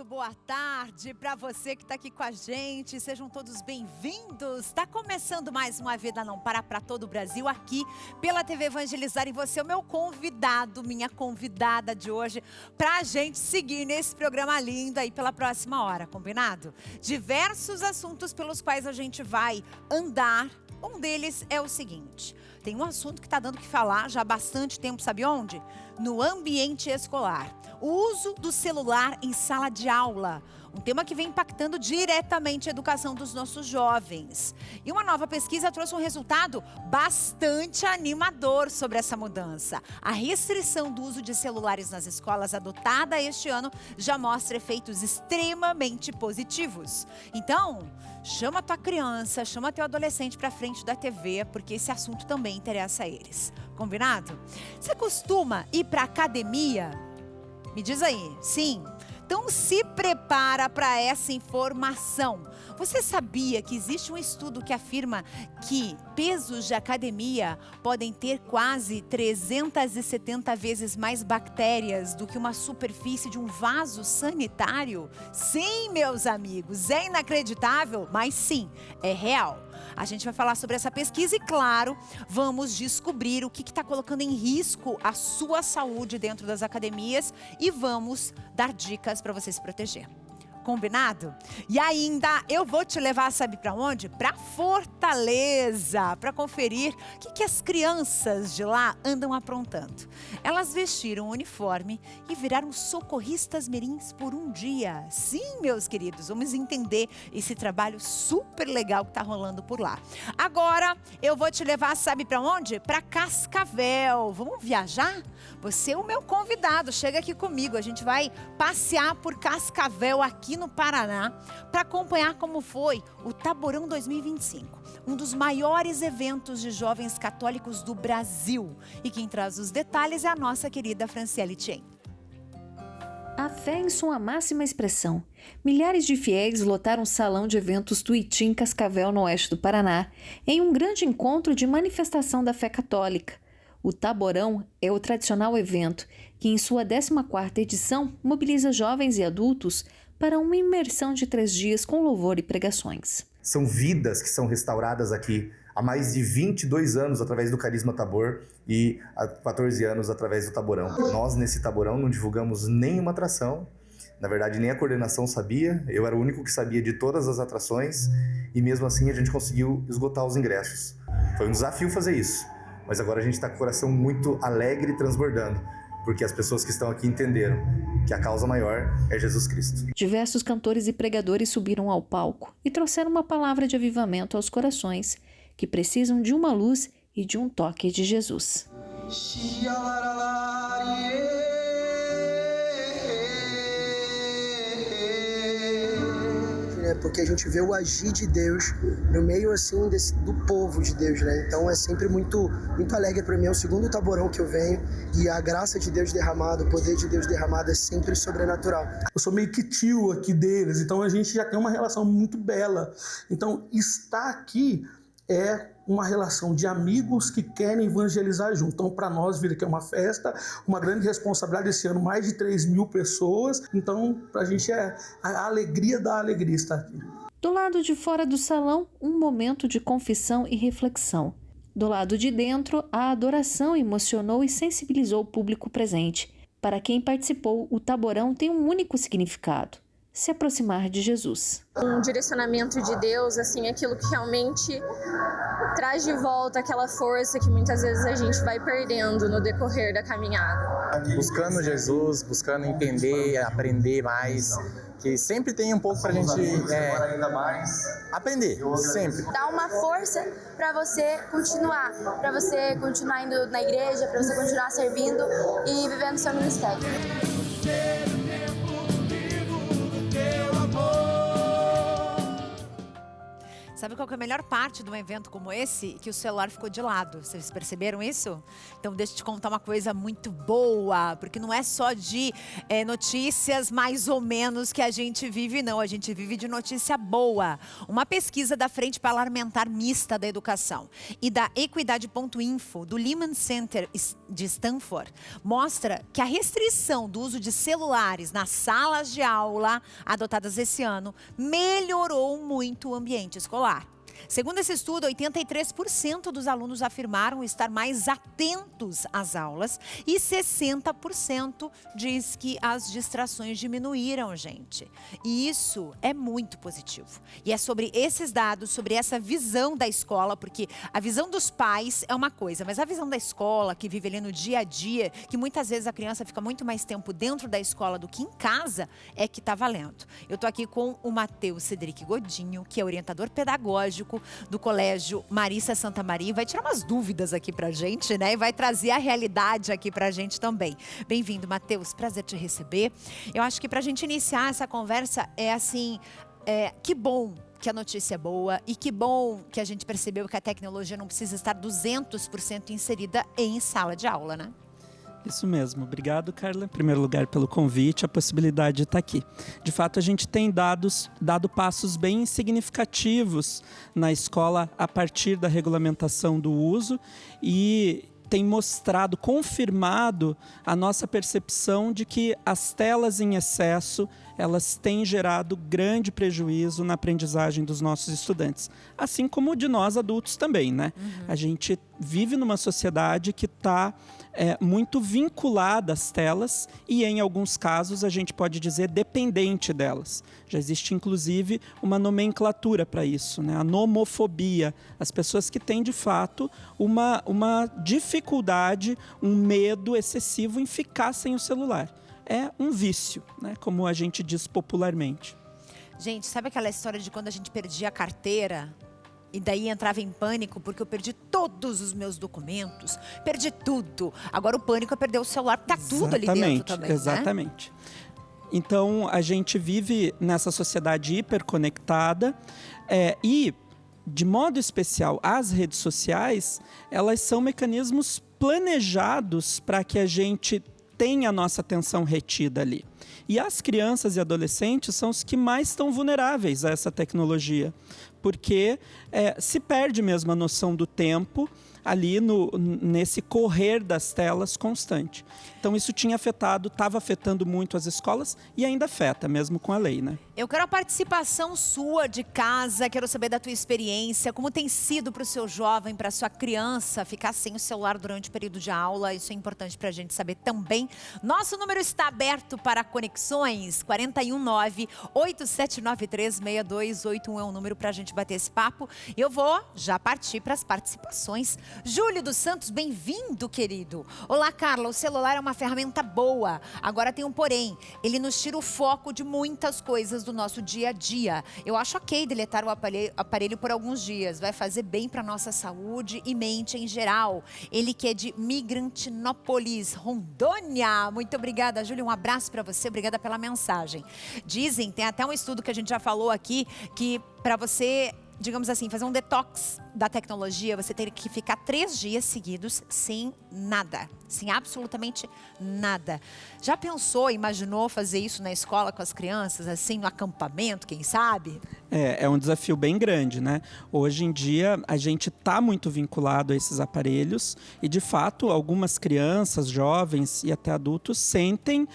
boa tarde para você que está aqui com a gente. Sejam todos bem-vindos. Está começando mais uma Vida Não Para para todo o Brasil aqui pela TV Evangelizar. E você é o meu convidado, minha convidada de hoje, para a gente seguir nesse programa lindo aí pela próxima hora, combinado? Diversos assuntos pelos quais a gente vai andar. Um deles é o seguinte: tem um assunto que está dando o que falar já há bastante tempo, sabe onde? No ambiente escolar. O uso do celular em sala de aula. Um tema que vem impactando diretamente a educação dos nossos jovens. E uma nova pesquisa trouxe um resultado bastante animador sobre essa mudança. A restrição do uso de celulares nas escolas adotada este ano já mostra efeitos extremamente positivos. Então, chama tua criança, chama teu adolescente para frente da TV, porque esse assunto também interessa a eles. Combinado? Você costuma ir para academia? Me diz aí, sim. Então se prepara para essa informação. Você sabia que existe um estudo que afirma que pesos de academia podem ter quase 370 vezes mais bactérias do que uma superfície de um vaso sanitário? Sim, meus amigos, é inacreditável, mas sim, é real. A gente vai falar sobre essa pesquisa e, claro, vamos descobrir o que está colocando em risco a sua saúde dentro das academias e vamos dar dicas para você se proteger. Combinado? E ainda eu vou te levar, sabe para onde? Para Fortaleza, para conferir o que as crianças de lá andam aprontando. Elas vestiram o uniforme e viraram socorristas mirins por um dia. Sim, meus queridos, vamos entender esse trabalho super legal que está rolando por lá. Agora eu vou te levar, sabe para onde? Para Cascavel. Vamos viajar? Você é o meu convidado, chega aqui comigo. A gente vai passear por Cascavel aqui no Paraná para acompanhar como foi o Taborão 2025, um dos maiores eventos de jovens católicos do Brasil. E quem traz os detalhes é a nossa querida Franciele Tchen. A fé em sua máxima expressão. Milhares de fiéis lotaram o salão de eventos Tuiuti em Cascavel, no oeste do Paraná, em um grande encontro de manifestação da fé católica. O Taborão é o tradicional evento que, em sua 14ª edição, mobiliza jovens e adultos para uma imersão de 3 dias com louvor e pregações. São vidas que são restauradas aqui há mais de 22 anos através do Carisma Tabor e há 14 anos através do Taborão. Nós, nesse Taborão, não divulgamos nenhuma atração. Na verdade, nem a coordenação sabia. Eu era o único que sabia de todas as atrações e mesmo assim a gente conseguiu esgotar os ingressos. Foi um desafio fazer isso, mas agora a gente está com o coração muito alegre e transbordando, porque as pessoas que estão aqui entenderam que a causa maior é Jesus Cristo. Diversos cantores e pregadores subiram ao palco e trouxeram uma palavra de avivamento aos corações que precisam de uma luz e de um toque de Jesus. Porque a gente vê o agir de Deus no meio assim do povo de Deus, né? Então é sempre muito alegre para mim. É o segundo Taborão que eu venho e a graça de Deus derramada, o poder de Deus derramado é sempre sobrenatural. Eu sou meio que tio aqui deles, então a gente já tem uma relação muito bela. Então estar aqui é uma relação de amigos que querem evangelizar junto. Então, para nós, vir aqui é uma festa, uma grande responsabilidade. Esse ano, mais de 3.000 pessoas. Então, para a gente é a alegria da alegria estar aqui. Do lado de fora do salão, um momento de confissão e reflexão. Do lado de dentro, a adoração emocionou e sensibilizou o público presente. Para quem participou, o Taborão tem um único significado: se aproximar de Jesus. Um direcionamento de Deus, assim, aquilo que realmente traz de volta aquela força que muitas vezes a gente vai perdendo no decorrer da caminhada. Buscando Jesus, buscando entender, aprender mais, que sempre tem um pouco pra gente aprender, sempre. Dá uma força para você continuar indo na igreja, para você continuar servindo e vivendo seu ministério. Sabe qual que é a melhor parte de um evento como esse? Que o celular ficou de lado. Vocês perceberam isso? Então deixa eu te contar uma coisa muito boa, porque não é só de notícias mais ou menos que a gente vive, não. A gente vive de notícia boa. Uma pesquisa da Frente Parlamentar Mista da Educação e da Equidade.info, do Lehman Center de Stanford, mostra que a restrição do uso de celulares nas salas de aula adotadas esse ano melhorou muito o ambiente escolar. Segundo esse estudo, 83% dos alunos afirmaram estar mais atentos às aulas e 60% diz que as distrações diminuíram, gente. E isso é muito positivo. E é sobre esses dados, sobre essa visão da escola, porque a visão dos pais é uma coisa, mas a visão da escola, que vive ali no dia a dia, que muitas vezes a criança fica muito mais tempo dentro da escola do que em casa, é que está valendo. Eu estou aqui com o Matheus Cedric Godinho, que é orientador pedagógico do Colégio Marissa Santa Maria, vai tirar umas dúvidas aqui pra gente, né? E vai trazer a realidade aqui pra gente também. Bem-vindo, Matheus, prazer te receber. Eu acho que pra gente iniciar essa conversa que bom que a notícia é boa e que bom que a gente percebeu que a tecnologia não precisa estar 200% inserida em sala de aula, né? Isso mesmo. Obrigado, Carla, em primeiro lugar, pelo convite, a possibilidade de estar aqui. De fato, a gente tem dado passos bem significativos na escola a partir da regulamentação do uso e tem mostrado, confirmado a nossa percepção de que as telas em excesso, elas têm gerado grande prejuízo na aprendizagem dos nossos estudantes, assim como de nós adultos também, né? A gente vive numa sociedade que está muito vinculada às telas e, em alguns casos, a gente pode dizer dependente delas. Já existe, inclusive, uma nomenclatura para isso, né? A nomofobia. As pessoas que têm, de fato, uma dificuldade, um medo excessivo em ficar sem o celular. É um vício, né? Como a gente diz popularmente. Gente, sabe aquela história de quando a gente perdia a carteira? E daí entrava em pânico porque eu perdi todos os meus documentos, perdi tudo. Agora o pânico é perder o celular, tá tudo ali dentro também, exatamente. Né? Então a gente vive nessa sociedade hiperconectada e, de modo especial, as redes sociais, elas são mecanismos planejados para que a gente tenha a nossa atenção retida ali. E as crianças e adolescentes são os que mais estão vulneráveis a essa tecnologia, porque se perde mesmo a noção do tempo ali nesse correr das telas constante. Então isso estava afetando muito as escolas e ainda afeta, mesmo com a lei, né? Eu quero a participação sua de casa, quero saber da tua experiência, como tem sido para o seu jovem, para a sua criança, ficar sem o celular durante o período de aula. Isso é importante para a gente saber também. Nosso número está aberto para conexões, 419-8793-6281 é um número para a gente bater esse papo. Eu vou já partir para as participações. Júlio dos Santos, bem-vindo, querido. Olá, Carla, o celular é uma ferramenta boa, agora tem um porém, ele nos tira o foco de muitas coisas do nosso dia a dia. Eu acho ok deletar o aparelho por alguns dias, vai fazer bem para nossa saúde e mente em geral. Ele que é de Migrantinópolis, Rondônia. Muito obrigada, Júlio, um abraço para você, obrigada pela mensagem. Dizem, tem até um estudo que a gente já falou aqui, que para você, digamos assim, fazer um detox da tecnologia, você tem que ficar 3 dias seguidos sem nada, sem absolutamente nada. Já pensou, imaginou fazer isso na escola com as crianças, assim, no acampamento, quem sabe? É um desafio bem grande, né? Hoje em dia, a gente está muito vinculado a esses aparelhos e, de fato, algumas crianças, jovens e até adultos sentem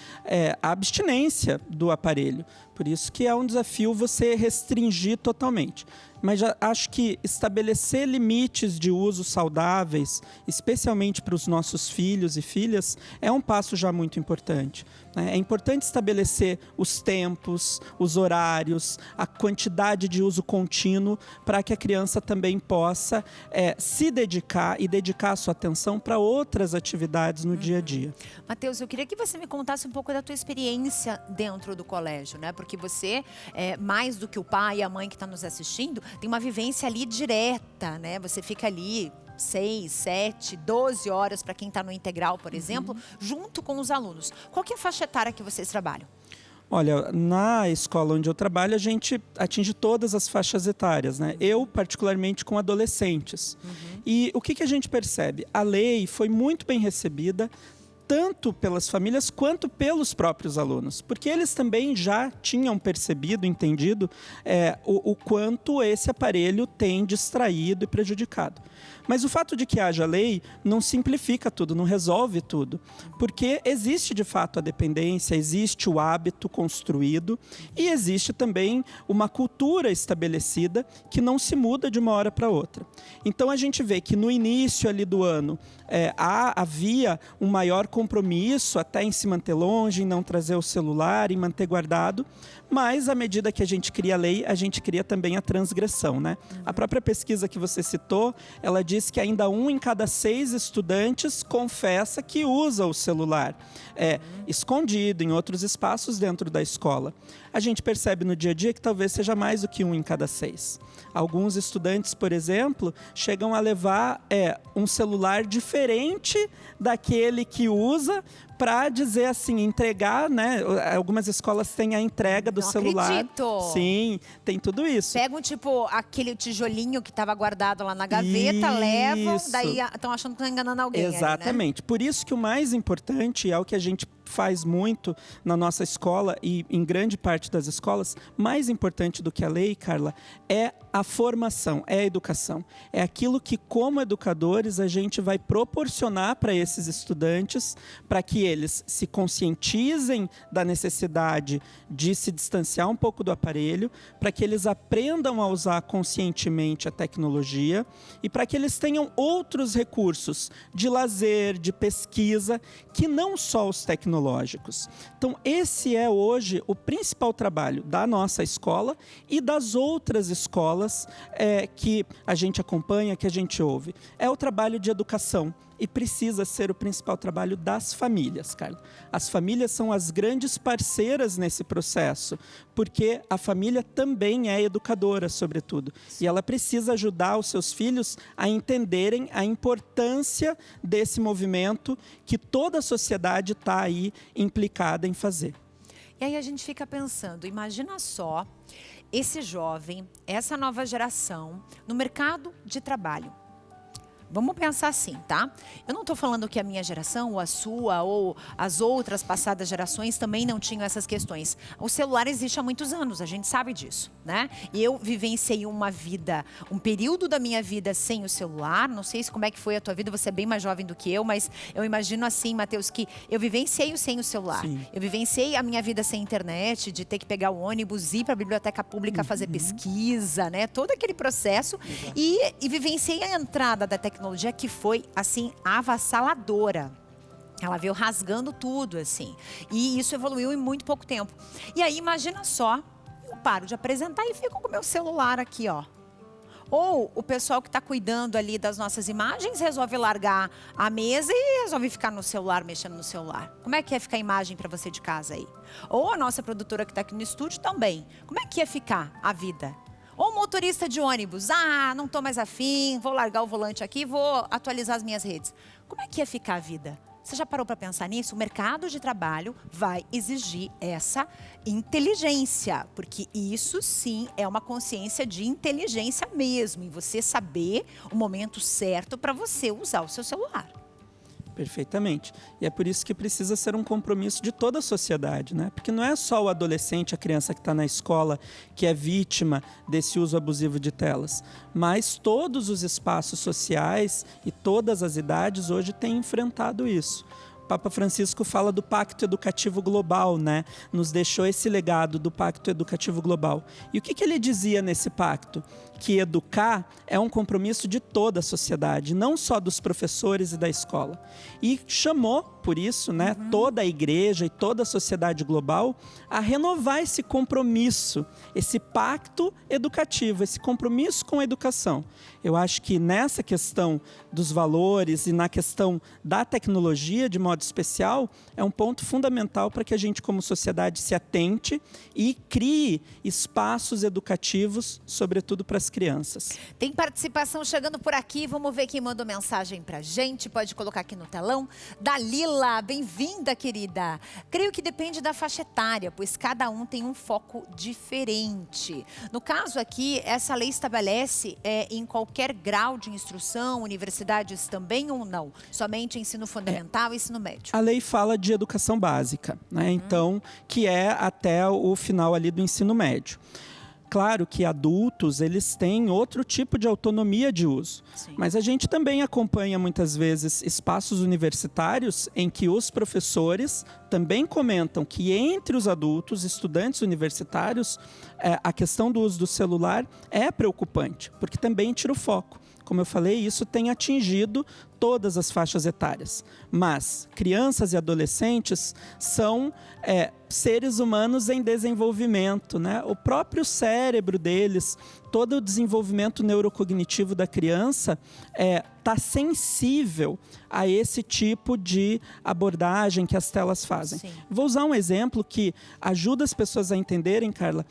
a abstinência do aparelho. Por isso que é um desafio você restringir totalmente. Mas já acho que estabelecer limites de uso saudáveis, especialmente para os nossos filhos e filhas, é um passo já muito importante. É importante estabelecer os tempos, os horários, a quantidade de uso contínuo para que a criança também possa se dedicar e dedicar a sua atenção para outras atividades no dia a dia. Matheus, eu queria que você me contasse um pouco da tua experiência dentro do colégio, né? Porque você, mais do que o pai e a mãe que estão nos assistindo, tem uma vivência ali direta, né? Você fica ali 6, 7, 12 horas para quem está no integral, por exemplo, junto com os alunos. Qual que é a faixa etária que vocês trabalham? Olha, na escola onde eu trabalho, a gente atinge todas as faixas etárias, né? Eu, particularmente, com adolescentes. E o que a gente percebe? A lei foi muito bem recebida, tanto pelas famílias quanto pelos próprios alunos, porque eles também já tinham percebido, entendido o quanto esse aparelho tem distraído e prejudicado. Mas o fato de que haja lei não simplifica tudo, não resolve tudo, porque existe de fato a dependência, existe o hábito construído e existe também uma cultura estabelecida que não se muda de uma hora para outra. Então a gente vê que no início ali do ano havia um maior compromisso até em se manter longe, em não trazer o celular, em manter guardado, mas à medida que a gente cria a lei, a gente cria também a transgressão, né? A própria pesquisa que você citou, ela diz que ainda 1 em cada 6 estudantes confessa que usa o celular, escondido em outros espaços dentro da escola. A gente percebe no dia a dia que talvez seja mais do que 1 em cada 6. Alguns estudantes, por exemplo, chegam a levar um celular diferente daquele que usa para dizer assim, entregar, né? Algumas escolas têm a entrega do celular. Não acredito. Sim, tem tudo isso. Pegam, tipo, aquele tijolinho que estava guardado lá na gaveta, levam, daí estão achando que estão enganando alguém. Exatamente. Ali, né? Por isso que o mais importante é o que a gente faz muito na nossa escola e em grande parte das escolas, mais importante do que a lei, Carla, é a formação, é a educação. É aquilo que, como educadores, a gente vai proporcionar para esses estudantes, para que eles se conscientizem da necessidade de se distanciar um pouco do aparelho, para que eles aprendam a usar conscientemente a tecnologia e para que eles tenham outros recursos de lazer, de pesquisa, que não só os tecnológicos. Então, esse é hoje o principal trabalho da nossa escola e das outras escolas que a gente acompanha, que a gente ouve. É o trabalho de educação e precisa ser o principal trabalho das famílias, Carla. As famílias são as grandes parceiras nesse processo, porque a família também é educadora, sobretudo. E ela precisa ajudar os seus filhos a entenderem a importância desse movimento que toda a sociedade está aí implicada em fazer. E aí a gente fica pensando, imagina só esse jovem, essa nova geração no mercado de trabalho. Vamos pensar assim, tá? Eu não estou falando que a minha geração, ou a sua, ou as outras passadas gerações também não tinham essas questões. O celular existe há muitos anos, a gente sabe disso, né? E eu vivenciei um período da minha vida sem o celular. Não sei como é que foi a tua vida, você é bem mais jovem do que eu, mas eu imagino assim, Matheus, que eu vivenciei sem o celular. Sim. Eu vivenciei a minha vida sem internet, de ter que pegar o ônibus, ir para a biblioteca pública fazer pesquisa, né? Todo aquele processo. E vivenciei a entrada da tecnologia, que foi, assim, avassaladora. Ela veio rasgando tudo, assim. E isso evoluiu em muito pouco tempo. E aí, imagina só, eu paro de apresentar e fico com o meu celular aqui, ó. Ou o pessoal que está cuidando ali das nossas imagens resolve largar a mesa e resolve ficar no celular, mexendo no celular. Como é que ia ficar a imagem para você de casa aí? Ou a nossa produtora que está aqui no estúdio também. Como é que ia ficar a vida? Ou motorista de ônibus, não estou mais afim, vou largar o volante aqui, vou atualizar as minhas redes. Como é que ia ficar a vida? Você já parou para pensar nisso? O mercado de trabalho vai exigir essa inteligência, porque isso sim é uma consciência de inteligência mesmo, em você saber o momento certo para você usar o seu celular. Perfeitamente. E é por isso que precisa ser um compromisso de toda a sociedade, né? Porque não é só o adolescente, a criança que está na escola, que é vítima desse uso abusivo de telas, mas todos os espaços sociais e todas as idades hoje têm enfrentado isso. O Papa Francisco fala do Pacto Educativo Global, né? Nos deixou esse legado do Pacto Educativo Global. E o que ele dizia nesse pacto? Que educar é um compromisso de toda a sociedade, não só dos professores e da escola. E chamou, por isso, né, toda a igreja e toda a sociedade global a renovar esse compromisso, esse pacto educativo, esse compromisso com a educação. Eu acho que nessa questão dos valores e na questão da tecnologia, de modo especial, é um ponto fundamental para que a gente, como sociedade, se atente e crie espaços educativos, sobretudo para as crianças. Tem participação chegando por aqui, vamos ver quem mandou mensagem pra gente, pode colocar aqui no telão. Dalila Camila, bem-vinda, querida. Creio que depende da faixa etária, pois cada um tem um foco diferente. No caso aqui, essa lei estabelece em qualquer grau de instrução, universidades também ou não? Somente ensino fundamental e ensino médio? A lei fala de educação básica, né? Então, que é até o final ali do ensino médio. Claro que adultos, eles têm outro tipo de autonomia de uso. Sim. Mas a gente também acompanha muitas vezes espaços universitários em que os professores também comentam que entre os adultos, estudantes universitários, a questão do uso do celular é preocupante, porque também tira o foco. Como eu falei, isso tem atingido todas as faixas etárias. Mas crianças e adolescentes são seres humanos em desenvolvimento, né? O próprio cérebro deles, todo o desenvolvimento neurocognitivo da criança está sensível a esse tipo de abordagem que as telas fazem. Sim. Vou usar um exemplo que ajuda as pessoas a entenderem, Carla,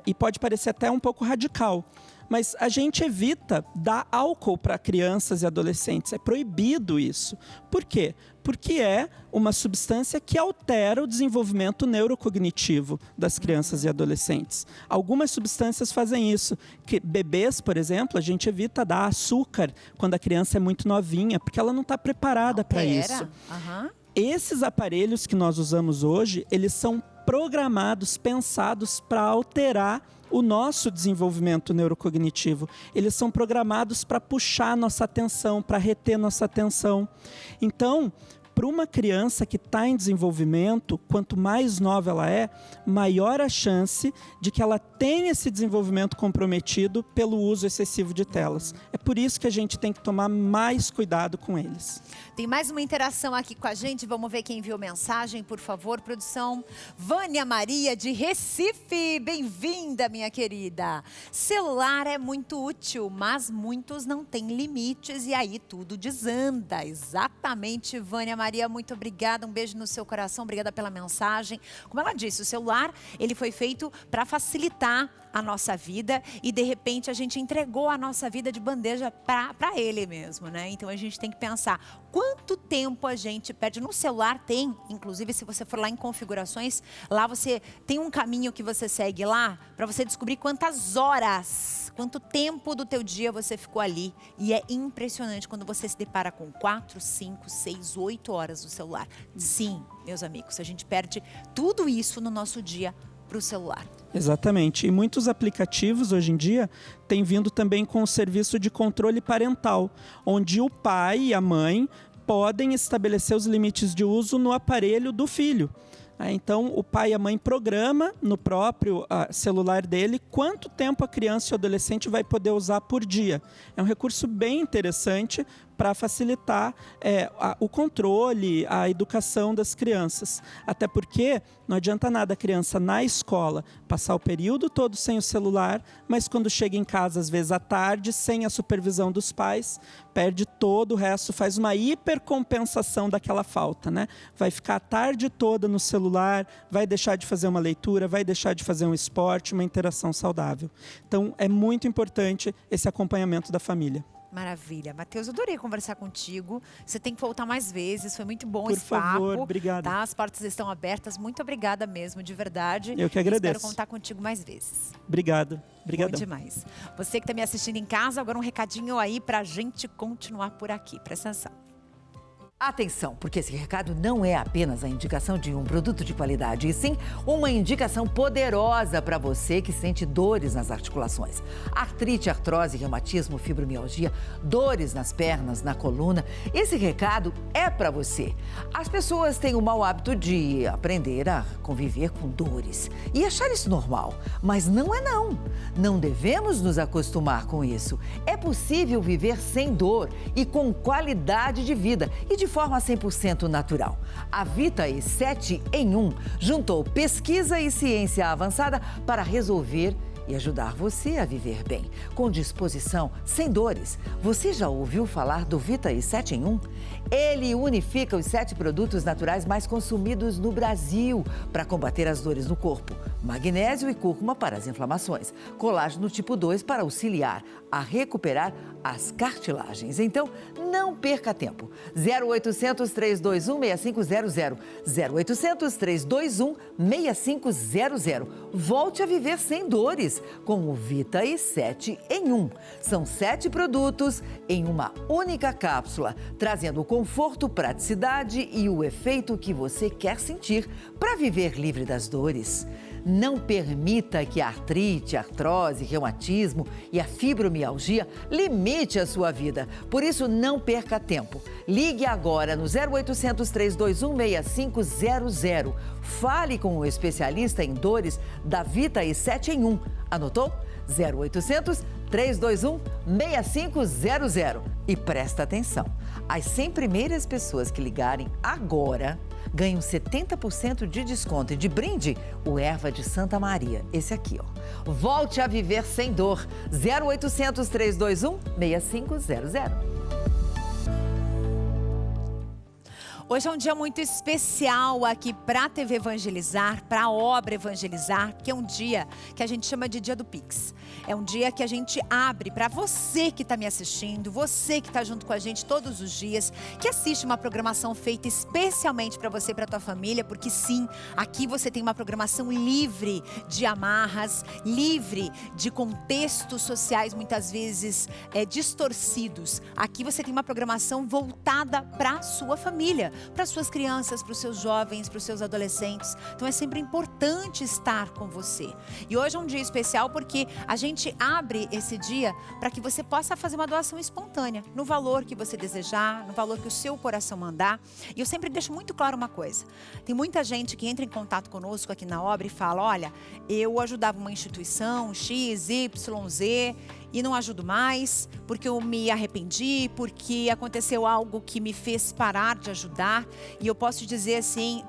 e pode parecer até um pouco radical. Mas a gente evita dar álcool para crianças e adolescentes. É proibido isso. Por quê? Porque é uma substância que altera o desenvolvimento neurocognitivo das crianças e adolescentes. Algumas substâncias fazem isso. Bebês, por exemplo, a gente evita dar açúcar quando a criança é muito novinha, porque ela não está preparada para isso. Uhum. Esses aparelhos que nós usamos hoje, eles são programados, pensados para alterar o nosso desenvolvimento neurocognitivo. Eles são programados para puxar nossa atenção, para reter nossa atenção. Então, para uma criança que está em desenvolvimento, quanto mais nova ela é, maior a chance de que ela tenha esse desenvolvimento comprometido pelo uso excessivo de telas. É por isso que a gente tem que tomar mais cuidado com eles. Tem mais uma interação aqui com a gente, vamos ver quem enviou mensagem, por favor, produção. Vânia Maria, de Recife, bem-vinda, minha querida. Celular é muito útil, mas muitos não têm limites e aí tudo desanda. Exatamente, Vânia Maria, muito obrigada, um beijo no seu coração, obrigada pela mensagem. Como ela disse, o celular, ele foi feito para facilitar a nossa vida e de repente a gente entregou a nossa vida de bandeja para ele mesmo, né? Então a gente tem que pensar quanto tempo a gente perde. No celular tem, inclusive se você for lá em configurações, lá você tem um caminho que você segue lá para você descobrir quantas horas, quanto tempo do teu dia você ficou ali. E é impressionante quando você se depara com 4, 5, 6, 8 horas no celular. Sim, meus amigos, a gente perde tudo isso no nosso dia para o celular. Exatamente. E muitos aplicativos hoje em dia têm vindo também com o serviço de controle parental, onde o pai e a mãe podem estabelecer os limites de uso no aparelho do filho. Então, o pai e a mãe programam no próprio celular dele quanto tempo a criança e o adolescente vai poder usar por dia. É um recurso bem interessante para facilitar o controle, a educação das crianças. Até porque não adianta nada a criança na escola passar o período todo sem o celular, mas quando chega em casa, às vezes à tarde, sem a supervisão dos pais, perde todo o resto, faz uma hipercompensação daquela falta, né? Vai ficar a tarde toda no celular, vai deixar de fazer uma leitura, vai deixar de fazer um esporte, uma interação saudável. Então, é muito importante esse acompanhamento da família. Maravilha. Matheus, eu adorei conversar contigo. Você tem que voltar mais vezes. Foi muito bom esse papo. Por favor, obrigada. Tá? As portas estão abertas. Muito obrigada mesmo, de verdade. Eu que agradeço. Espero contar contigo mais vezes. Obrigado. Obrigadão. Bom demais. Você que está me assistindo em casa, agora um recadinho aí para a gente continuar por aqui. Presta atenção. Atenção, porque esse recado não é apenas a indicação de um produto de qualidade, e sim uma indicação poderosa para você que sente dores nas articulações. Artrite, artrose, reumatismo, fibromialgia, dores nas pernas, na coluna. Esse recado é para você. As pessoas têm o mau hábito de aprender a conviver com dores e achar isso normal, mas não é não. Não devemos nos acostumar com isso. É possível viver sem dor e com qualidade de vida e de forma 100% natural. A Vitae 7 em 1 juntou pesquisa e ciência avançada para resolver e ajudar você a viver bem, com disposição, sem dores. Você já ouviu falar do Vitae 7 em 1? Ele unifica os 7 produtos naturais mais consumidos no Brasil para combater as dores no corpo. magnésio e cúrcuma para as inflamações, colágeno tipo 2 para auxiliar a recuperar as cartilagens. Então, não perca tempo. 0800 321 6500. 0800 321 6500. Volte a viver sem dores com o Vita E7 em 1. São 7 produtos em uma única cápsula, trazendo conforto, praticidade e o efeito que você quer sentir para viver livre das dores. Não permita que a artrite, a artrose, reumatismo e a fibromialgia limite a sua vida. Por isso, não perca tempo. Ligue agora no 0800 321 6500. Fale com o especialista em dores da Vita E7 em 1. Anotou? 0800 321 6500. E presta atenção, as 100 primeiras pessoas que ligarem agora ganham 70% de desconto e de brinde o Erva de Santa Maria. Esse aqui, ó. Volte a viver sem dor. 0800 321 6500. Hoje é um dia muito especial aqui para a TV Evangelizar, para a obra Evangelizar, que é um dia que a gente chama de Dia do Pix. É um dia que a gente abre para você que está me assistindo, você que está junto com a gente todos os dias, que assiste uma programação feita especialmente para você e para a tua família, porque sim, aqui você tem uma programação livre de amarras, livre de contextos sociais muitas vezes distorcidos. Aqui você tem uma programação voltada para a sua família, para suas crianças, para os seus jovens, para os seus adolescentes. Então é sempre importante estar com você. E hoje é um dia especial porque a gente abre esse dia para que você possa fazer uma doação espontânea, no valor que você desejar, no valor que o seu coração mandar. E eu sempre deixo muito claro uma coisa. Tem muita gente que entra em contato conosco aqui na obra e fala, olha, eu ajudava uma instituição X, Y, Z e não ajudo mais, porque eu me arrependi, porque aconteceu algo que me fez parar de ajudar. E eu posso dizer assim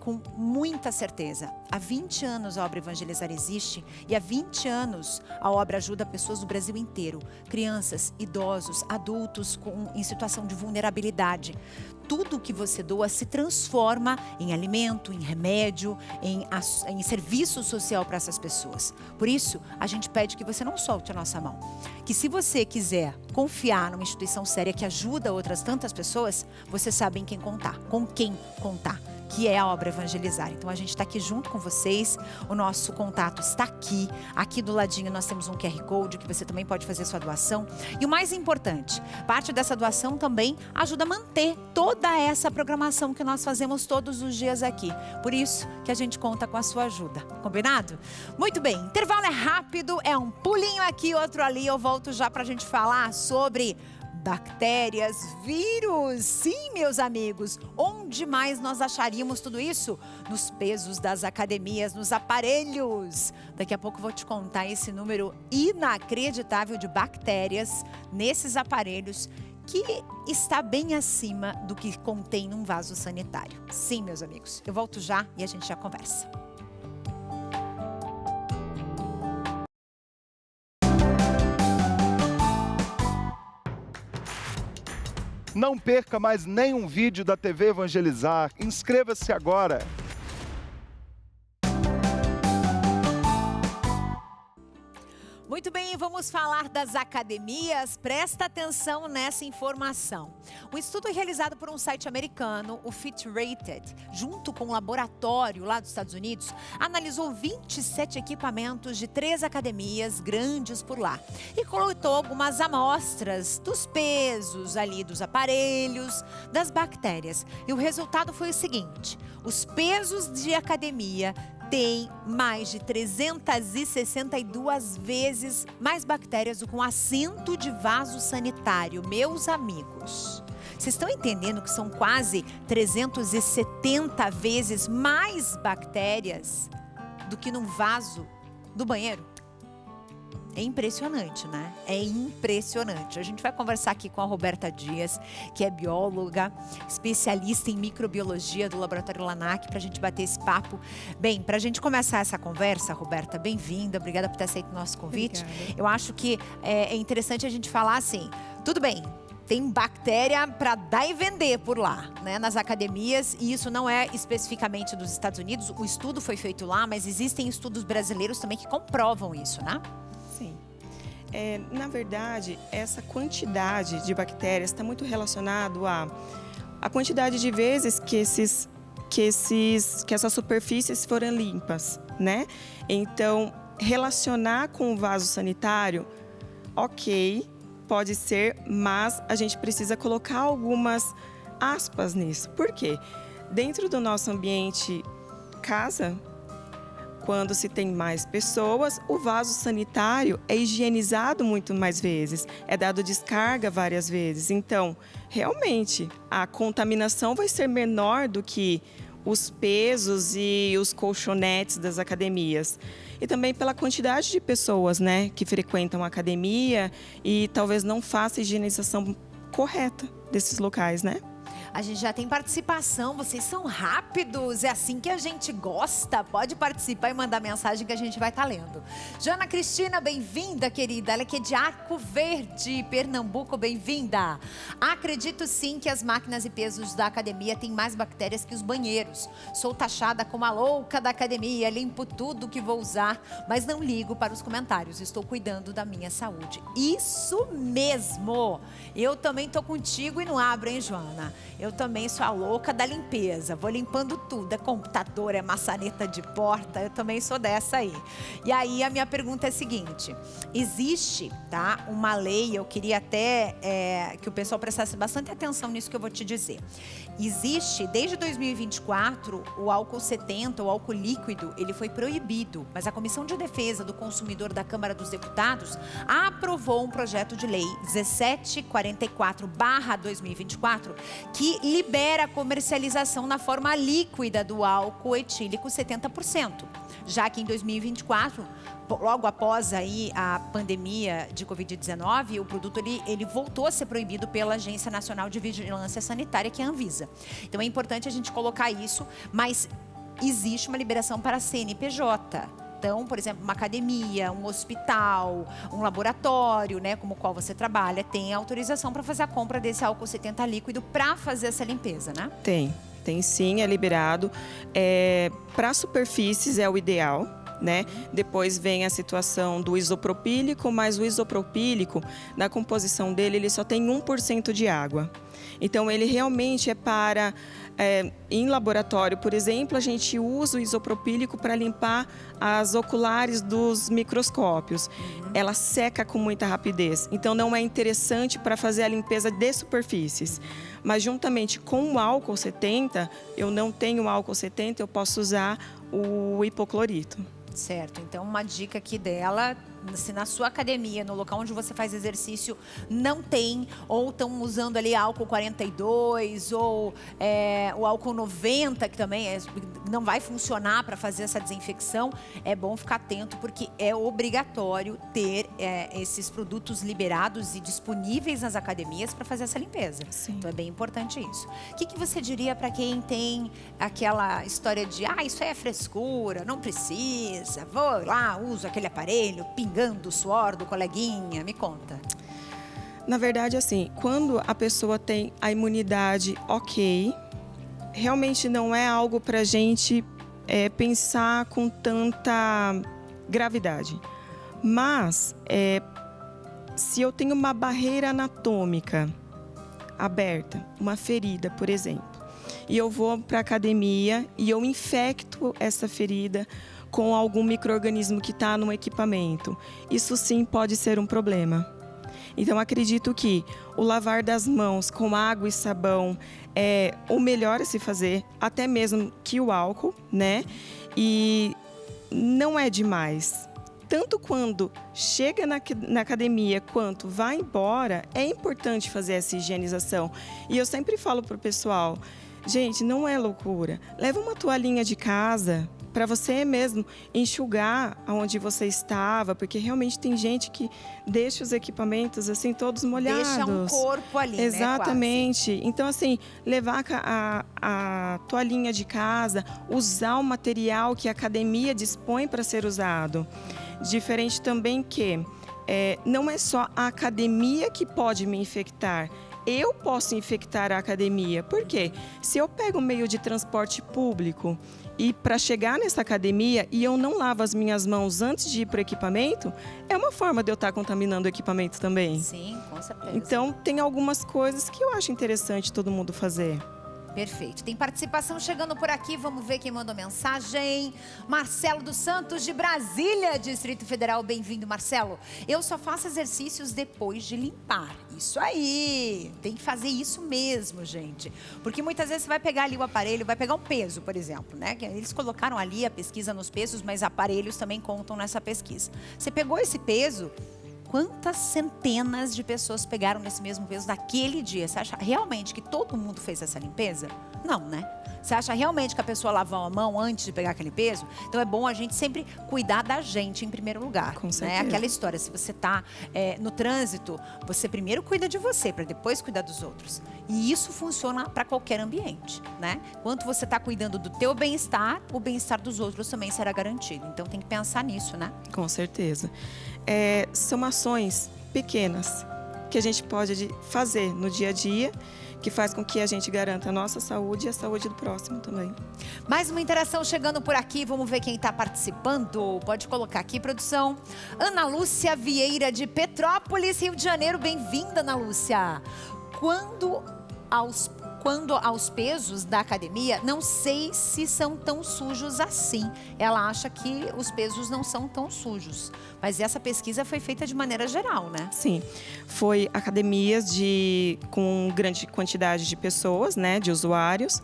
com muita certeza, há 20 anos a obra Evangelizar existe e há 20 anos a obra ajuda pessoas do Brasil inteiro, crianças, idosos, adultos em situação de vulnerabilidade. Tudo que você doa se transforma em alimento, em remédio, em serviço social para essas pessoas. Por isso, a gente pede que você não solte a nossa mão. Que se você quiser confiar numa instituição séria que ajuda outras tantas pessoas, você sabe em quem contar, com quem contar, que é a obra Evangelizar. Então a gente está aqui junto com vocês, o nosso contato está aqui do ladinho nós temos um QR Code que você também pode fazer sua doação. E o mais importante, parte dessa doação também ajuda a manter toda essa programação que nós fazemos todos os dias aqui. Por isso que a gente conta com a sua ajuda, combinado? Muito bem, intervalo é rápido, é um pulinho aqui, outro ali, eu volto já para a gente falar sobre bactérias, vírus. Sim, meus amigos, onde mais nós acharíamos tudo isso? Nos pesos das academias, nos aparelhos. Daqui a pouco eu vou te contar esse número inacreditável de bactérias nesses aparelhos, que está bem acima do que contém num vaso sanitário. Sim, meus amigos, eu volto já e a gente já conversa. Não perca mais nenhum vídeo da TV Evangelizar. Inscreva-se agora. Muito bem, vamos falar das academias. Presta atenção nessa informação. Um estudo realizado por um site americano, o FitRated, junto com um laboratório lá dos Estados Unidos, analisou 27 equipamentos de 3 academias grandes por lá e coletou algumas amostras dos pesos ali, dos aparelhos, das bactérias. E o resultado foi o seguinte: os pesos de academia tem mais de 362 vezes mais bactérias do que um assento de vaso sanitário, meus amigos. Vocês estão entendendo que são quase 370 vezes mais bactérias do que num vaso do banheiro? É impressionante, né? É impressionante. A gente vai conversar aqui com a Roberta Dias, que é bióloga, especialista em microbiologia do Laboratório Lanac, para a gente bater esse papo. Bem, para a gente começar essa conversa, Roberta, bem-vinda. Obrigada por ter aceito o nosso convite. Obrigada. Eu acho que é interessante a gente falar assim, tudo bem, tem bactéria para dar e vender por lá, né, nas academias, e isso não é especificamente dos Estados Unidos. O estudo foi feito lá, mas existem estudos brasileiros também que comprovam isso, né? Sim. Na verdade, essa quantidade de bactérias está muito relacionado à quantidade de vezes que essas superfícies foram limpas, né? Então, relacionar com o vaso sanitário, ok, pode ser, mas a gente precisa colocar algumas aspas nisso. Por quê? Dentro do nosso ambiente casa, quando se tem mais pessoas, o vaso sanitário é higienizado muito mais vezes, é dado descarga várias vezes. Então, realmente, a contaminação vai ser menor do que os pesos e os colchonetes das academias. E também pela quantidade de pessoas, né, que frequentam a academia e talvez não faça a higienização correta desses locais, né? A gente já tem participação, vocês são rápidos, é assim que a gente gosta. Pode participar e mandar mensagem que a gente vai estar lendo. Joana Cristina, bem-vinda, querida. Ela que é de Arco Verde, Pernambuco, bem-vinda. Acredito sim que as máquinas e pesos da academia têm mais bactérias que os banheiros. Sou taxada como a louca da academia, limpo tudo que vou usar, mas não ligo para os comentários. Estou cuidando da minha saúde. Isso mesmo! Eu também tô contigo e não abro, hein, Joana? Eu também sou a louca da limpeza, vou limpando tudo, é computador, é maçaneta de porta, eu também sou dessa aí. E aí a minha pergunta é a seguinte, existe, tá, uma lei, eu queria até que o pessoal prestasse bastante atenção nisso que eu vou te dizer. Existe, desde 2024, o álcool 70, o álcool líquido, ele foi proibido, mas a Comissão de Defesa do Consumidor da Câmara dos Deputados aprovou um projeto de lei 1744/2024, que libera a comercialização na forma líquida do álcool etílico 70%. Já que em 2024, logo após aí a pandemia de Covid-19, o produto ele voltou a ser proibido pela Agência Nacional de Vigilância Sanitária, que é a Anvisa. Então é importante a gente colocar isso, mas existe uma liberação para a CNPJ. Então, por exemplo, uma academia, um hospital, um laboratório, né, como o qual você trabalha, tem autorização para fazer a compra desse álcool 70 líquido para fazer essa limpeza, né? Tem sim, é liberado. Para superfícies é o ideal, né? Depois vem a situação do isopropílico, mas o isopropílico, na composição dele, ele só tem 1% de água. Então, ele realmente é para... em laboratório, por exemplo, a gente usa o isopropílico para limpar as oculares dos microscópios. Ela seca com muita rapidez, então não é interessante para fazer a limpeza de superfícies. Mas juntamente com o álcool 70, eu não tenho álcool 70, eu posso usar o hipoclorito. Certo, então uma dica aqui dela, se na sua academia, no local onde você faz exercício, não tem, ou estão usando ali álcool 42, ou o álcool 90, que também não vai funcionar para fazer essa desinfecção, é bom ficar atento, porque é obrigatório ter esses produtos liberados e disponíveis nas academias para fazer essa limpeza. Sim. Então é bem importante isso. O que você diria para quem tem aquela história de, isso aí é frescura, não precisa, vou lá, uso aquele aparelho, pingando o suor do coleguinha, me conta. Na verdade, assim, quando a pessoa tem a imunidade ok, realmente não é algo para a gente pensar com tanta gravidade. Mas, se eu tenho uma barreira anatômica aberta, uma ferida, por exemplo, e eu vou para a academia e eu infecto essa ferida com algum micro-organismo que está no equipamento, isso sim pode ser um problema. Então, acredito que o lavar das mãos com água e sabão é o melhor a se fazer, até mesmo que o álcool, né? E não é demais. Tanto quando chega na academia quanto vai embora, é importante fazer essa higienização. E eu sempre falo para o pessoal, gente, não é loucura. Leva uma toalhinha de casa para você mesmo enxugar onde você estava, porque realmente tem gente que deixa os equipamentos assim todos molhados. Deixa um corpo ali, exatamente. Né, quase. Então, assim, levar a toalhinha de casa, usar o material que a academia dispõe para ser usado. Diferente também que não é só a academia que pode me infectar, eu posso infectar a academia. Por quê? Se eu pego um meio de transporte público e para chegar nessa academia e eu não lavo as minhas mãos antes de ir para o equipamento, é uma forma de eu estar contaminando o equipamento também. Sim, com certeza. Então, tem algumas coisas que eu acho interessante todo mundo fazer. Perfeito. Tem participação chegando por aqui. Vamos ver quem mandou mensagem. Marcelo dos Santos, de Brasília, Distrito Federal. Bem-vindo, Marcelo. Eu só faço exercícios depois de limpar. Isso aí. Tem que fazer isso mesmo, gente. Porque muitas vezes você vai pegar ali o aparelho, vai pegar um peso, por exemplo, né? Eles colocaram ali a pesquisa nos pesos, mas aparelhos também contam nessa pesquisa. Você pegou esse peso... Quantas centenas de pessoas pegaram nesse mesmo peso naquele dia? Você acha realmente que todo mundo fez essa limpeza? Não, né? Você acha realmente que a pessoa lavou a mão antes de pegar aquele peso? Então é bom a gente sempre cuidar da gente em primeiro lugar. Com certeza. Né? Aquela história, se você está no trânsito, você primeiro cuida de você, para depois cuidar dos outros. E isso funciona para qualquer ambiente, né? Enquanto você está cuidando do teu bem-estar, o bem-estar dos outros também será garantido. Então tem que pensar nisso, né? Com certeza. São ações pequenas que a gente pode fazer no dia a dia, que faz com que a gente garanta a nossa saúde e a saúde do próximo também. Mais uma interação chegando por aqui, vamos ver quem está participando. Pode colocar aqui, produção. Ana Lúcia Vieira, de Petrópolis, Rio de Janeiro. Bem-vinda, Ana Lúcia. Quando aos pesos da academia, não sei se são tão sujos assim. Ela acha que os pesos não são tão sujos. Mas essa pesquisa foi feita de maneira geral, né? Sim. Foi academias com grande quantidade de pessoas, né, de usuários.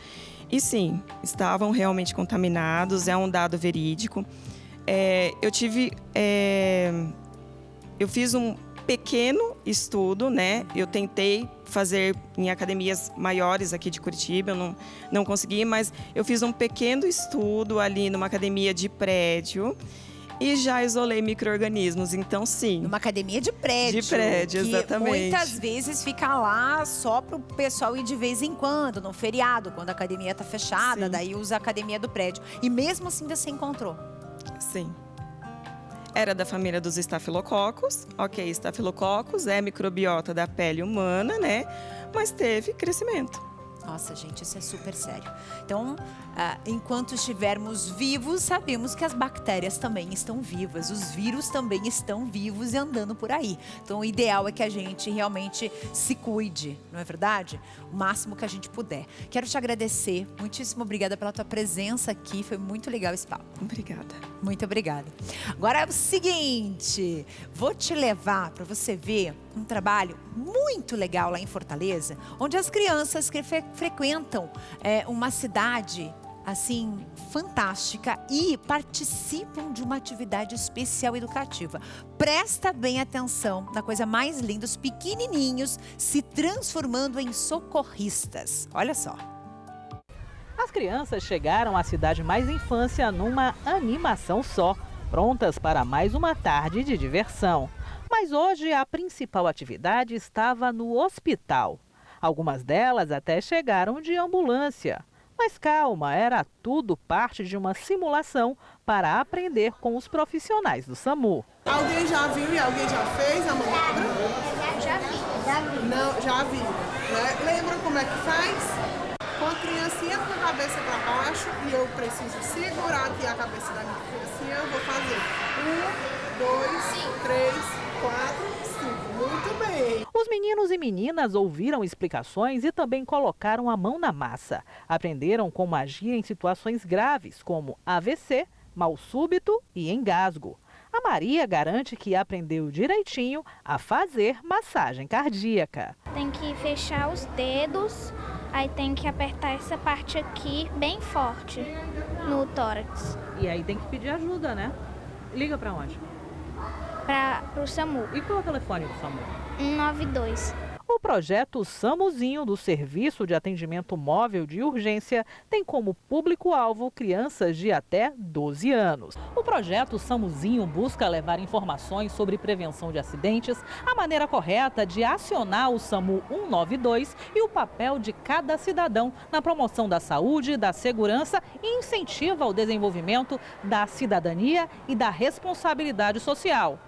E sim, estavam realmente contaminados, é um dado verídico. Eu fiz um pequeno estudo, né? Eu tentei fazer em academias maiores aqui de Curitiba, eu não consegui, mas eu fiz um pequeno estudo ali numa academia de prédio e já isolei micro-organismos, então sim. Numa academia de prédio. De prédio, exatamente. Muitas vezes fica lá só para o pessoal ir de vez em quando, no feriado, quando a academia está fechada, sim. Daí usa a academia do prédio. E mesmo assim você encontrou? Sim. Era da família dos estafilococos. Ok, estafilococos é microbiota da pele humana, né? Mas teve crescimento. Nossa, gente, isso é super sério. Então, enquanto estivermos vivos, sabemos que as bactérias também estão vivas. Os vírus também estão vivos e andando por aí. Então, o ideal é que a gente realmente se cuide, não é verdade? O máximo que a gente puder. Quero te agradecer. Muitíssimo obrigada pela tua presença aqui. Foi muito legal esse papo. Obrigada. Muito obrigada. Agora é o seguinte, vou te levar para você ver um trabalho muito legal lá em Fortaleza, onde as crianças que frequentam uma cidade assim fantástica e participam de uma atividade especial educativa. Presta bem atenção na coisa mais linda, os pequenininhos se transformando em socorristas. Olha só. As crianças chegaram à Cidade Mais Infância numa animação só, prontas para mais uma tarde de diversão. Mas hoje a principal atividade estava no hospital. Algumas delas até chegaram de ambulância. Mas calma, era tudo parte de uma simulação para aprender com os profissionais do SAMU. Alguém já viu e alguém já fez a manobra? Já vi. Não, já vi. Né? Lembra como é que faz? Com a criancinha com a cabeça para baixo e eu preciso segurar aqui a cabeça da minha criancinha, eu vou fazer 1, 2, 3, 4, 5. Muito bem. Os meninos e meninas ouviram explicações e também colocaram a mão na massa. Aprenderam como agir em situações graves, como AVC, mal súbito e engasgo. A Maria garante que aprendeu direitinho a fazer massagem cardíaca. Tem que fechar os dedos, aí tem que apertar essa parte aqui bem forte no tórax. E aí tem que pedir ajuda, né? Liga para onde? Para o SAMU. E qual é o telefone do SAMU? 192. O projeto SAMUzinho do Serviço de Atendimento Móvel de Urgência tem como público-alvo crianças de até 12 anos. O projeto SAMUzinho busca levar informações sobre prevenção de acidentes, a maneira correta de acionar o SAMU 192 e o papel de cada cidadão na promoção da saúde, da segurança e incentiva o desenvolvimento da cidadania e da responsabilidade social.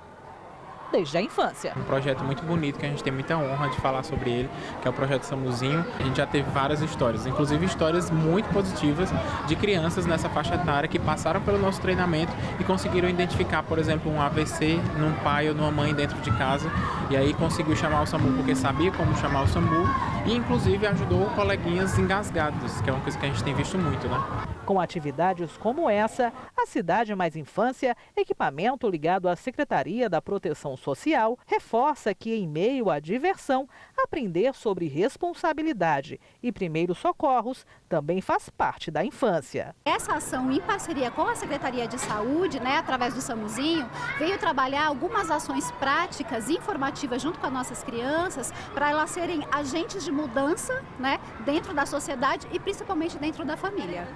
desde a infância. Um projeto muito bonito que a gente tem muita honra de falar sobre ele, que é o Projeto Samuzinho. A gente já teve várias histórias, inclusive histórias muito positivas de crianças nessa faixa etária que passaram pelo nosso treinamento e conseguiram identificar, por exemplo, um AVC num pai ou numa mãe dentro de casa, e aí conseguiu chamar o SAMU porque sabia como chamar o SAMU e inclusive ajudou coleguinhas engasgados, que é uma coisa que a gente tem visto muito, né? Com atividades como essa, a Cidade Mais Infância, equipamento ligado à Secretaria da Proteção Social, reforça que, em meio à diversão, aprender sobre responsabilidade e primeiros socorros também faz parte da infância. Essa ação, em parceria com a Secretaria de Saúde, através do SAMUzinho, veio trabalhar algumas ações práticas e informativas junto com as nossas crianças para elas serem agentes de mudança, dentro da sociedade e principalmente dentro da família.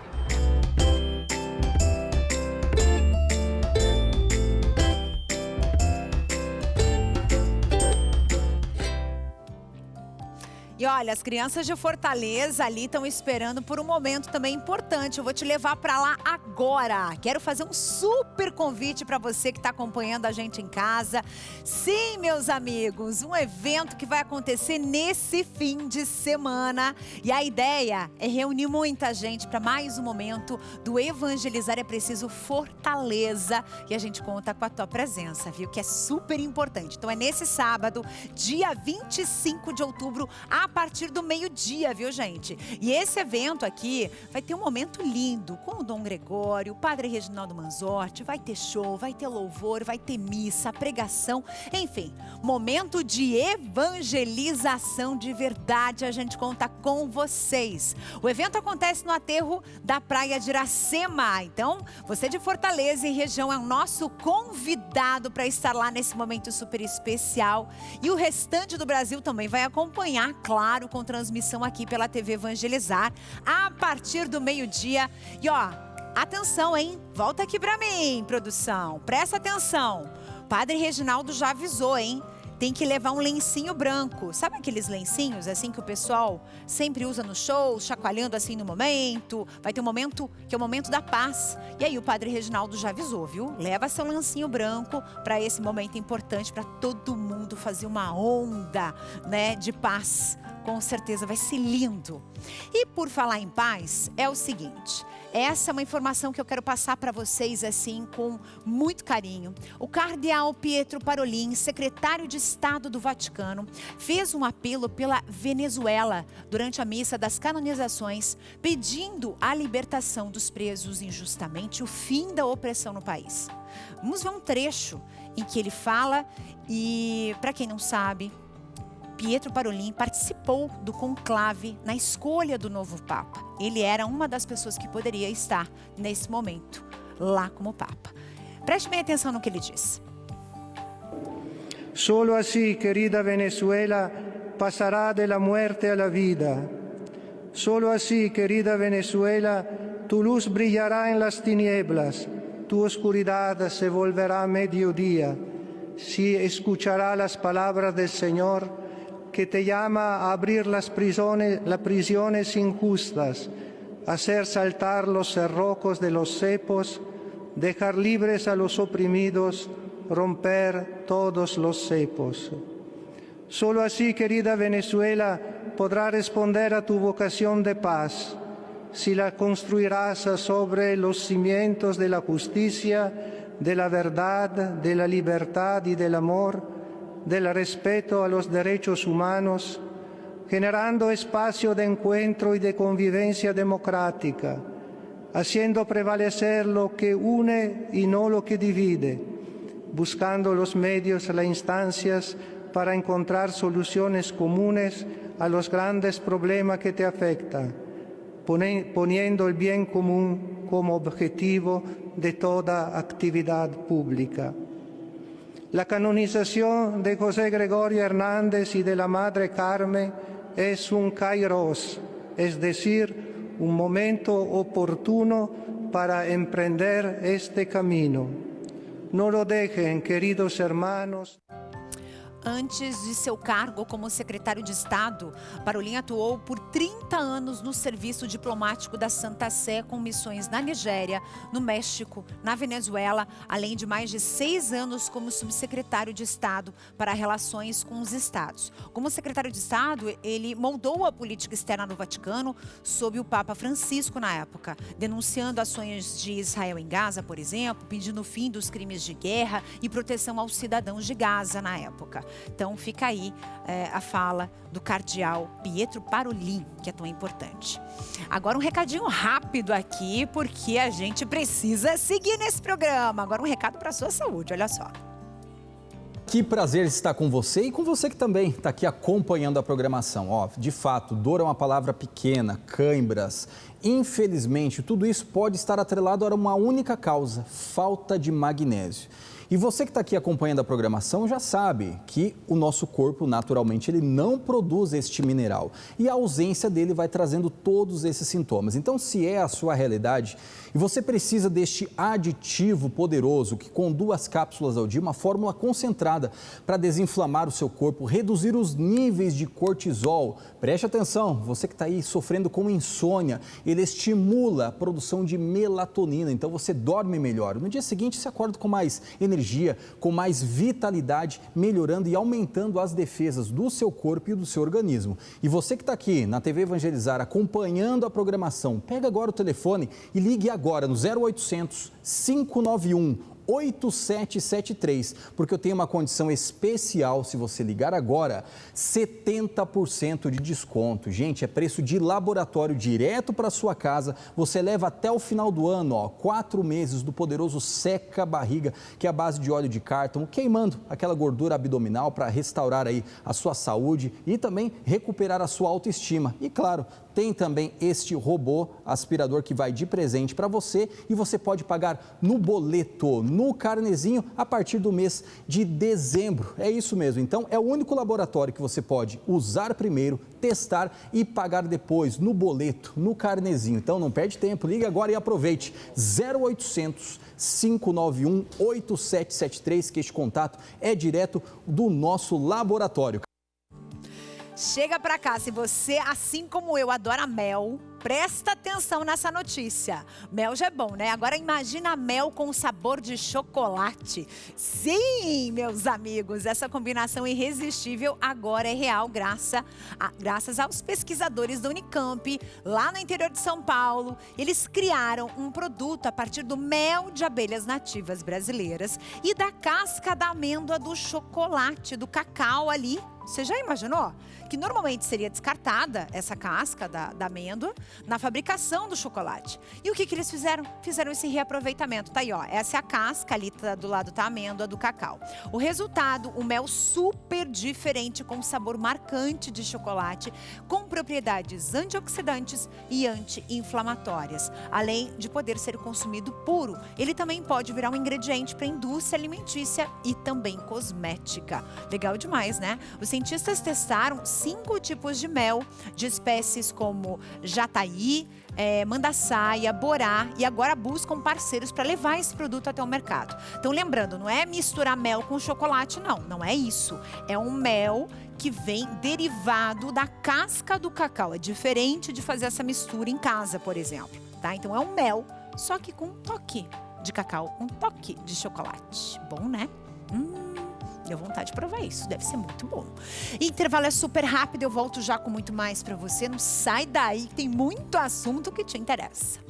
E olha, as crianças de Fortaleza ali estão esperando por um momento também importante. Eu vou te levar para lá agora. Quero fazer um super convite para você que está acompanhando a gente em casa. Sim, meus amigos, um evento que vai acontecer nesse fim de semana. E a ideia é reunir muita gente para mais um momento do Evangelizar é Preciso Fortaleza. E a gente conta com a tua presença, viu? Que é super importante. Então é nesse sábado, dia 25 de outubro, a partir do meio-dia, viu, gente? E esse evento aqui vai ter um momento lindo com o Dom Gregório, o Padre Reginaldo Manzotti, vai ter show, vai ter louvor, vai ter missa, pregação, enfim, momento de evangelização de verdade, a gente conta com vocês. O evento acontece no aterro da Praia de Iracema, então você de Fortaleza e região é o nosso convidado para estar lá nesse momento super especial e o restante do Brasil também vai acompanhar, claro, com transmissão aqui pela TV Evangelizar, a partir do meio-dia. E ó, atenção, hein? Volta aqui pra mim, produção. Presta atenção. Padre Reginaldo já avisou, hein? Tem que levar um lencinho branco. Sabe aqueles lencinhos assim que o pessoal sempre usa no show, chacoalhando assim no momento? Vai ter um momento que é o momento da paz. E aí o Padre Reginaldo já avisou, viu? Leva seu lencinho branco para esse momento importante, para todo mundo fazer uma onda, de paz. Com certeza vai ser lindo. E por falar em paz, é o seguinte, essa é uma informação que eu quero passar para vocês assim com muito carinho. O cardeal Pietro Parolin, secretário de Estado do Vaticano, fez um apelo pela Venezuela durante a missa das canonizações, pedindo a libertação dos presos injustamente, o fim da opressão no país. Vamos ver um trecho em que ele fala e, para quem não sabe, Pietro Parolin participou do conclave na escolha do novo Papa. Ele era uma das pessoas que poderia estar nesse momento lá como Papa. Preste bem atenção no que ele diz. Solo así, querida Venezuela, pasará de la muerte a la vida. Solo así, querida Venezuela, tu luz brillará en las tinieblas, tu oscuridad se volverá mediodía. Si escuchará las palabras del Señor, que te llama a abrir las prisiones injustas, hacer saltar los cerrojos de los cepos, dejar libres a los oprimidos, romper todos los cepos. Solo así, querida Venezuela, podrá responder a tu vocación de paz, si la construirás sobre los cimientos de la justicia, de la verdad, de la libertad y del amor, del respeto a los derechos humanos, generando espacio de encuentro y de convivencia democrática, haciendo prevalecer lo que une y no lo que divide, buscando los medios y las instancias para encontrar soluciones comunes a los grandes problemas que te afectan, poniendo el bien común como objetivo de toda actividad pública. La canonización de José Gregorio Hernández y de la Madre Carmen es un kairos, es decir, un momento oportuno para emprender este camino. No lo dejen, queridos hermanos. Antes de seu cargo como secretário de Estado, Parolin atuou por 30 anos no serviço diplomático da Santa Sé, com missões na Nigéria, no México, na Venezuela, além de mais de 6 anos como subsecretário de Estado para relações com os estados. Como secretário de Estado, ele moldou a política externa no Vaticano sob o Papa Francisco na época, denunciando ações de Israel em Gaza, por exemplo, pedindo o fim dos crimes de guerra e proteção aos cidadãos de Gaza na época. Então fica aí a fala do cardeal Pietro Parolin, que é tão importante. Agora um recadinho rápido aqui, porque a gente precisa seguir nesse programa. Agora um recado para a sua saúde, olha só. Que prazer estar com você e com você que também está aqui acompanhando a programação. Ó, de fato, dor é uma palavra pequena, cãibras. Infelizmente, tudo isso pode estar atrelado a uma única causa: falta de magnésio. E você que está aqui acompanhando a programação já sabe que o nosso corpo, naturalmente, ele não produz este mineral. E a ausência dele vai trazendo todos esses sintomas. Então, se é a sua realidade e você precisa deste aditivo poderoso que com 2 cápsulas ao dia, uma fórmula concentrada para desinflamar o seu corpo, reduzir os níveis de cortisol. Preste atenção, você que está aí sofrendo com insônia, ele estimula a produção de melatonina, então você dorme melhor. No dia seguinte, você acorda com mais energia, com mais vitalidade, melhorando e aumentando as defesas do seu corpo e do seu organismo. E você que está aqui na TV Evangelizar acompanhando a programação, pega agora o telefone e ligue agora no 0800 591 8773, porque eu tenho uma condição especial. Se você ligar agora, 70% de desconto. Gente, é preço de laboratório direto para sua casa. Você leva até o final do ano, ó, 4 meses do poderoso Seca Barriga, que é a base de óleo de cártamo, queimando aquela gordura abdominal para restaurar aí a sua saúde e também recuperar a sua autoestima. E claro, tem também este robô aspirador que vai de presente para você e você pode pagar no boleto, no carnezinho, a partir do mês de dezembro. É isso mesmo. Então, é o único laboratório que você pode usar primeiro, testar e pagar depois no boleto, no carnezinho. Então, não perde tempo, ligue agora e aproveite. 0800 591 8773, que este contato é direto do nosso laboratório. Chega pra cá, se você, assim como eu, adora mel, presta atenção nessa notícia. Mel já é bom, né? Agora imagina mel com sabor de chocolate. Sim, meus amigos, essa combinação irresistível agora é real graças aos pesquisadores da Unicamp, lá no interior de São Paulo. Eles criaram um produto a partir do mel de abelhas nativas brasileiras e da casca da amêndoa do chocolate, do cacau ali. Você já imaginou? Que normalmente seria descartada essa casca da amêndoa na fabricação do chocolate. E o que eles fizeram? Fizeram esse reaproveitamento. Tá aí, ó. Essa é a casca, ali do lado tá a amêndoa do cacau. O resultado, o mel super diferente, com sabor marcante de chocolate, com propriedades antioxidantes e anti-inflamatórias. Além de poder ser consumido puro, ele também pode virar um ingrediente para a indústria alimentícia e também cosmética. Legal demais, né? Os cientistas testaram 5 tipos de mel, de espécies como jataí, mandaçaia, borá, e agora buscam parceiros para levar esse produto até o mercado. Então, lembrando, não é misturar mel com chocolate, não é isso. É um mel que vem derivado da casca do cacau. É diferente de fazer essa mistura em casa, por exemplo, tá? Então, é um mel, só que com um toque de cacau, um toque de chocolate. Bom, né? Deu vontade de provar isso, deve ser muito bom. Intervalo é super rápido, eu volto já com muito mais para você. Não sai daí, tem muito assunto que te interessa.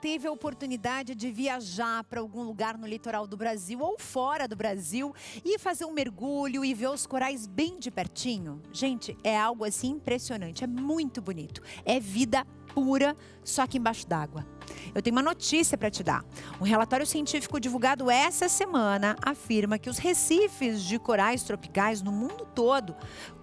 Teve a oportunidade de viajar para algum lugar no litoral do Brasil ou fora do Brasil e fazer um mergulho e ver os corais bem de pertinho? Gente, é algo assim impressionante, é muito bonito. É vida pura, só que embaixo d'água. eu tenho uma notícia para te dar. Um relatório científico divulgado essa semana afirma que os recifes de corais tropicais no mundo todo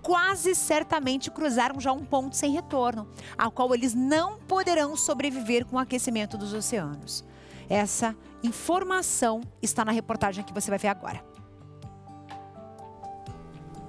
quase certamente cruzaram já um ponto sem retorno, ao qual eles não poderão sobreviver com o aquecimento dos oceanos. Essa informação está na reportagem que você vai ver agora.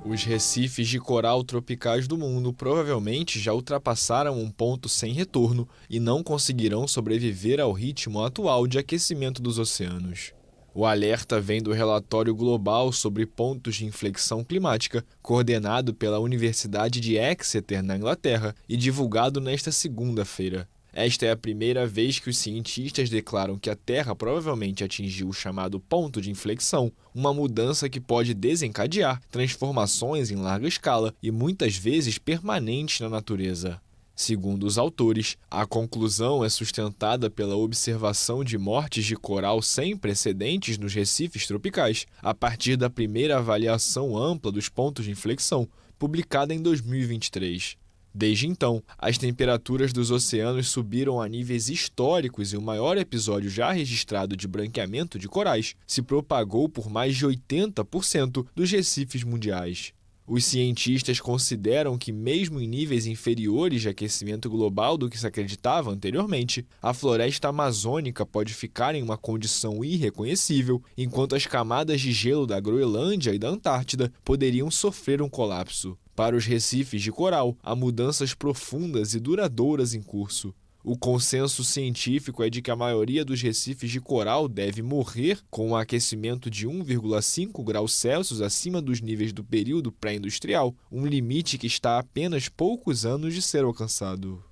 Os recifes de coral tropicais do mundo provavelmente já ultrapassaram um ponto sem retorno e não conseguirão sobreviver ao ritmo atual de aquecimento dos oceanos. O alerta vem do relatório global sobre pontos de inflexão climática, coordenado pela Universidade de Exeter, na Inglaterra, e divulgado nesta segunda-feira. Esta é a primeira vez que os cientistas declaram que a Terra provavelmente atingiu o chamado ponto de inflexão, uma mudança que pode desencadear transformações em larga escala e muitas vezes permanentes na natureza. Segundo os autores, a conclusão é sustentada pela observação de mortes de coral sem precedentes nos recifes tropicais, a partir da primeira avaliação ampla dos pontos de inflexão, publicada em 2023. Desde então, as temperaturas dos oceanos subiram a níveis históricos e o maior episódio já registrado de branqueamento de corais se propagou por mais de 80% dos recifes mundiais. Os cientistas consideram que, mesmo em níveis inferiores de aquecimento global do que se acreditava anteriormente, a floresta amazônica pode ficar em uma condição irreconhecível, enquanto as camadas de gelo da Groenlândia e da Antártida poderiam sofrer um colapso. Para os recifes de coral, há mudanças profundas e duradouras em curso. O consenso científico é de que a maioria dos recifes de coral deve morrer com um aquecimento de 1,5 graus Celsius acima dos níveis do período pré-industrial, um limite que está a apenas poucos anos de ser alcançado.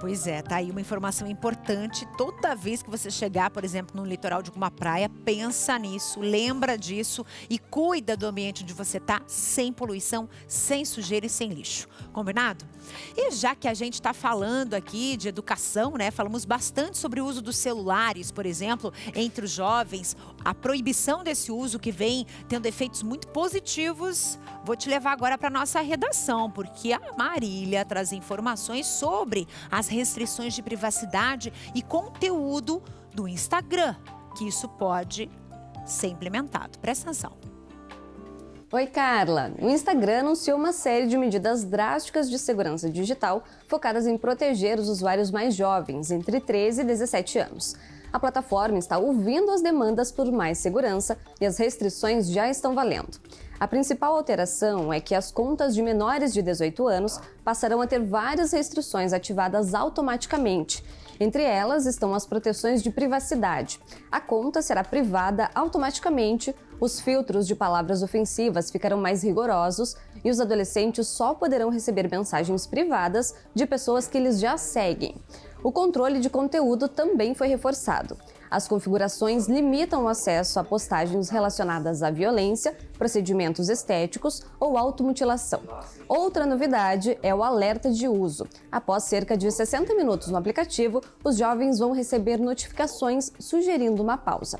Pois é, tá aí uma informação importante. Toda vez que você chegar, por exemplo, no litoral de alguma praia, pensa nisso, lembra disso e cuida do ambiente onde você tá, sem poluição, sem sujeira e sem lixo. Combinado? E já que a gente está falando aqui de educação, né? Falamos bastante sobre o uso dos celulares, por exemplo, entre os jovens, a proibição desse uso que vem tendo efeitos muito positivos. Vou te levar agora para nossa redação, porque a Marília traz informações sobre as restrições de privacidade e conteúdo do Instagram, que isso pode ser implementado. Presta atenção. Oi, Carla! O Instagram anunciou uma série de medidas drásticas de segurança digital focadas em proteger os usuários mais jovens, entre 13 e 17 anos. A plataforma está ouvindo as demandas por mais segurança e as restrições já estão valendo. A principal alteração é que as contas de menores de 18 anos passarão a ter várias restrições ativadas automaticamente. Entre elas estão as proteções de privacidade. A conta será privada automaticamente, os filtros de palavras ofensivas ficarão mais rigorosos e os adolescentes só poderão receber mensagens privadas de pessoas que eles já seguem. O controle de conteúdo também foi reforçado. As configurações limitam o acesso a postagens relacionadas à violência, procedimentos estéticos ou automutilação. Outra novidade é o alerta de uso. Após cerca de 60 minutos no aplicativo, os jovens vão receber notificações sugerindo uma pausa.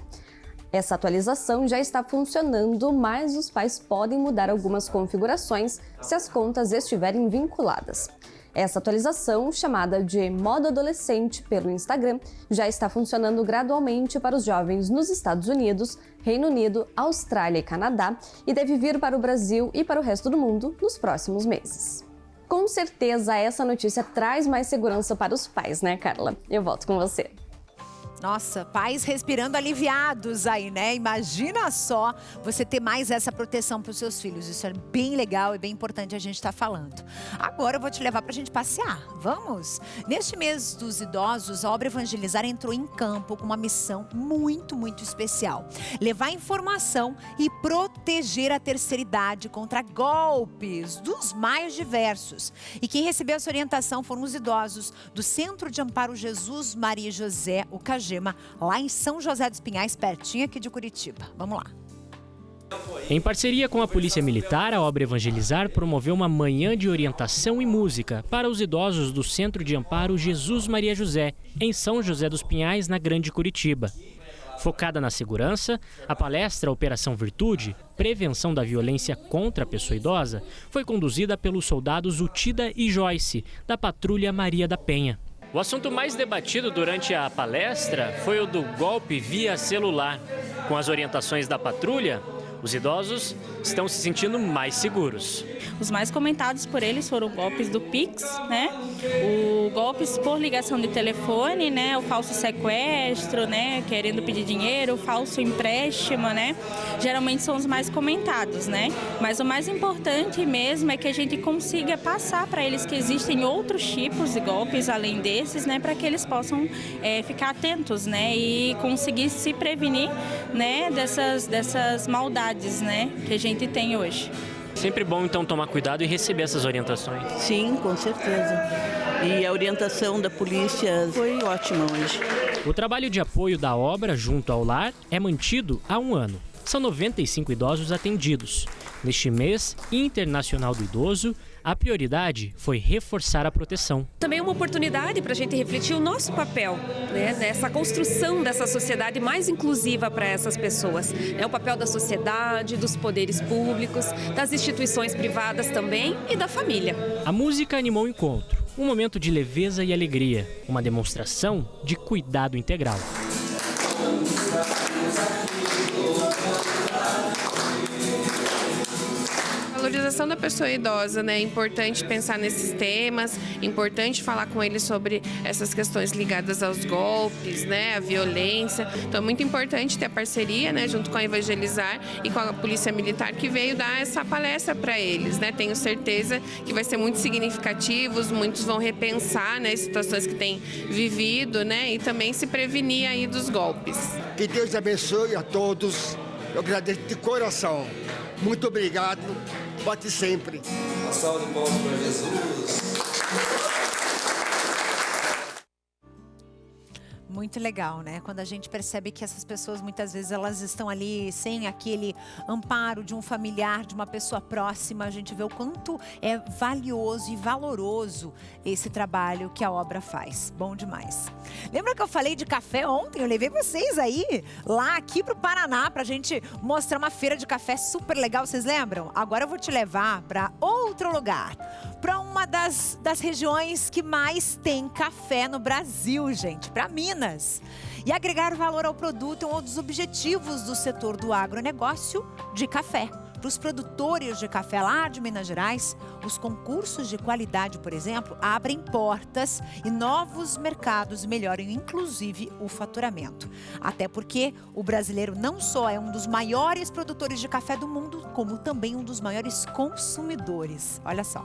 Essa atualização já está funcionando, mas os pais podem mudar algumas configurações se as contas estiverem vinculadas. Essa atualização, chamada de modo adolescente pelo Instagram, já está funcionando gradualmente para os jovens nos Estados Unidos, Reino Unido, Austrália e Canadá e deve vir para o Brasil e para o resto do mundo nos próximos meses. Com certeza, essa notícia traz mais segurança para os pais, né, Carla? Eu volto com você. Nossa, pais respirando aliviados aí, né? Imagina só você ter mais essa proteção para os seus filhos. Isso é bem legal e bem importante a gente estar falando. Agora eu vou te levar para a gente passear. Vamos? Neste mês dos idosos, a obra Evangelizar entrou em campo com uma missão muito, muito especial. Levar informação e proteger a terceira idade contra golpes dos mais diversos. E quem recebeu essa orientação foram os idosos do Centro de Amparo Jesus, Maria e José, o CAGEMA, lá em São José dos Pinhais, pertinho aqui de Curitiba. Vamos lá. Em parceria com a Polícia Militar, a obra Evangelizar promoveu uma manhã de orientação e música para os idosos do Centro de Amparo Jesus Maria José, em São José dos Pinhais, na Grande Curitiba. Focada na segurança, a palestra Operação Virtude, Prevenção da Violência contra a Pessoa Idosa, foi conduzida pelos soldados Utida e Joyce, da Patrulha Maria da Penha. O assunto mais debatido durante a palestra foi o do golpe via celular. Com as orientações da patrulha, os idosos estão se sentindo mais seguros. Os mais comentados por eles foram golpes do Pix, né? Golpes por ligação de telefone, né? O falso sequestro, né? Querendo pedir dinheiro, o falso empréstimo, né? Geralmente são os mais comentados, né? Mas o mais importante mesmo é que a gente consiga passar para eles que existem outros tipos de golpes além desses, né? Para que eles possam ficar atentos, né? E conseguir se prevenir, né? Dessas maldades, né? Que a gente tem hoje. Sempre bom, então, tomar cuidado e receber essas orientações. Sim, com certeza. E a orientação da polícia foi ótima hoje. O trabalho de apoio da obra junto ao lar é mantido há 1 ano. São 95 idosos atendidos. Neste mês internacional do idoso, a prioridade foi reforçar a proteção. Também é uma oportunidade para a gente refletir o nosso papel, né, nessa construção dessa sociedade mais inclusiva para essas pessoas. É o papel da sociedade, dos poderes públicos, das instituições privadas também e da família. A música animou o encontro, um momento de leveza e alegria, uma demonstração de cuidado integral. Valorização da pessoa idosa, né? É importante pensar nesses temas, importante falar com eles sobre essas questões ligadas aos golpes, né? A violência. Então é muito importante ter a parceria, né? Junto com a Evangelizar e com a Polícia Militar, que veio dar essa palestra para eles, né? Tenho certeza que vai ser muito significativo, muitos vão repensar, né? As situações que têm vivido, né? E também se prevenir aí dos golpes. Que Deus abençoe a todos. Eu agradeço de coração. Muito obrigado. Bote sempre. Uma salva de palmas para Jesus. Muito legal, né? Quando a gente percebe que essas pessoas, muitas vezes, elas estão ali sem aquele amparo de um familiar, de uma pessoa próxima, a gente vê o quanto é valioso e valoroso esse trabalho que a obra faz. Bom demais. Lembra que eu falei de café ontem? Eu levei vocês aí, lá aqui pro Paraná, pra gente mostrar uma feira de café super legal, vocês lembram? Agora eu vou te levar para outro lugar, para uma das regiões que mais tem café no Brasil, gente, para Minas. E agregar valor ao produto é um dos objetivos do setor do agronegócio de café. Para os produtores de café lá de Minas Gerais, os concursos de qualidade, por exemplo, abrem portas e novos mercados melhoram, inclusive, o faturamento. Até porque o brasileiro não só é um dos maiores produtores de café do mundo, como também um dos maiores consumidores. Olha só.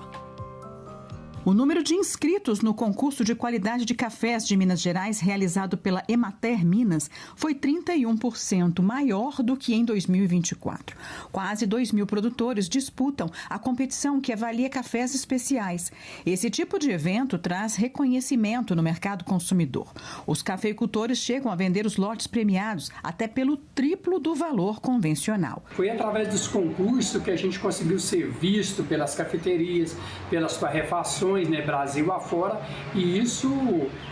O número de inscritos no concurso de qualidade de cafés de Minas Gerais, realizado pela Emater Minas, foi 31% maior do que em 2024. Quase 2.000 produtores disputam a competição que avalia cafés especiais. Esse tipo de evento traz reconhecimento no mercado consumidor. Os cafeicultores chegam a vender os lotes premiados até pelo triplo do valor convencional. Foi através desse concurso que a gente conseguiu ser visto pelas cafeterias, pelas torrefações, né, Brasil afora, e isso,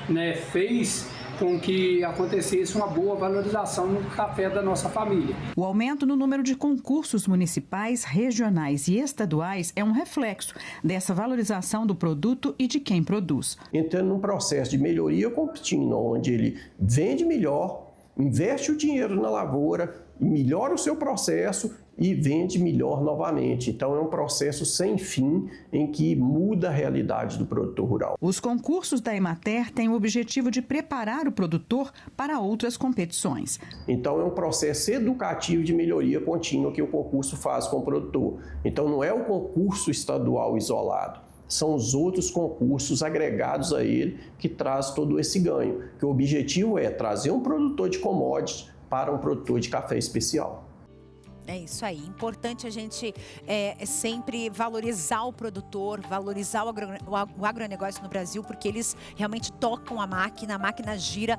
né, fez com que acontecesse uma boa valorização no café da nossa família. O aumento no número de concursos municipais, regionais e estaduais é um reflexo dessa valorização do produto e de quem produz. Entrando num processo de melhoria contínua, onde ele vende melhor, investe o dinheiro na lavoura, melhora o seu processo e vende melhor novamente. Então é um processo sem fim em que muda a realidade do produtor rural. Os concursos da Emater têm o objetivo de preparar o produtor para outras competições. Então é um processo educativo de melhoria contínua que o concurso faz com o produtor. Então não é o concurso estadual isolado, são os outros concursos agregados a ele que traz todo esse ganho. Que o objetivo é trazer um produtor de commodities para um produtor de café especial. É isso aí, importante a gente sempre valorizar o produtor, valorizar o agronegócio no Brasil, porque eles realmente tocam a máquina gira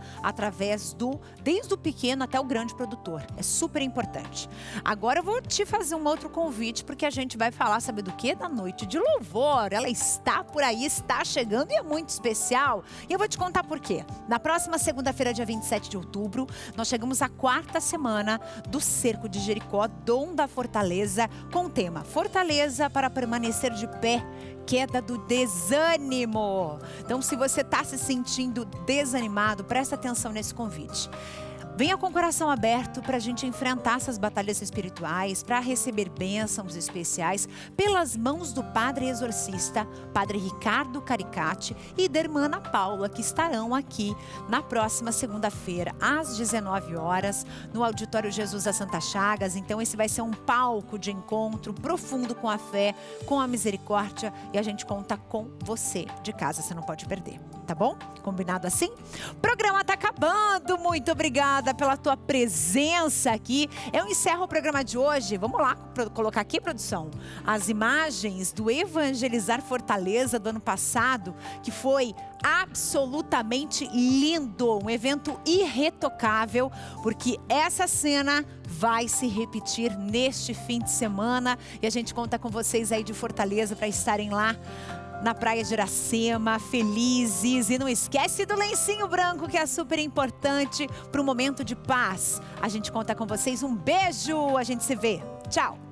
desde o pequeno até o grande produtor, é super importante. Agora eu vou te fazer um outro convite, porque a gente vai falar, sabe do quê? Da Noite de Louvor, ela está por aí, está chegando e é muito especial, e eu vou te contar por quê. Na próxima segunda-feira, dia 27 de outubro, nós chegamos à 4ª semana do Cerco de Jericó, Dom da Fortaleza, com o tema Fortaleza para permanecer de pé, queda do desânimo. Então, se você está se sentindo desanimado, presta atenção nesse convite. Venha com o coração aberto para a gente enfrentar essas batalhas espirituais, para receber bênçãos especiais pelas mãos do Padre Exorcista, Padre Ricardo Caricati e da Irmã Ana Paula, que estarão aqui na próxima segunda-feira, às 19 horas, no Auditório Jesus da Santa Chagas. Então esse vai ser um palco de encontro profundo com a fé, com a misericórdia, e a gente conta com você de casa, você não pode perder, tá bom? Combinado assim? O programa tá acabando, muito obrigada pela tua presença aqui. Eu encerro o programa de hoje. Vamos lá colocar aqui, produção, as imagens do Evangelizar Fortaleza do ano passado, que foi absolutamente lindo, um evento irretocável, porque essa cena vai se repetir neste fim de semana e a gente conta com vocês aí de Fortaleza para estarem lá na Praia de Iracema, felizes. E não esquece do lencinho branco, que é super importante para o momento de paz. A gente conta com vocês. Um beijo, a gente se vê. Tchau.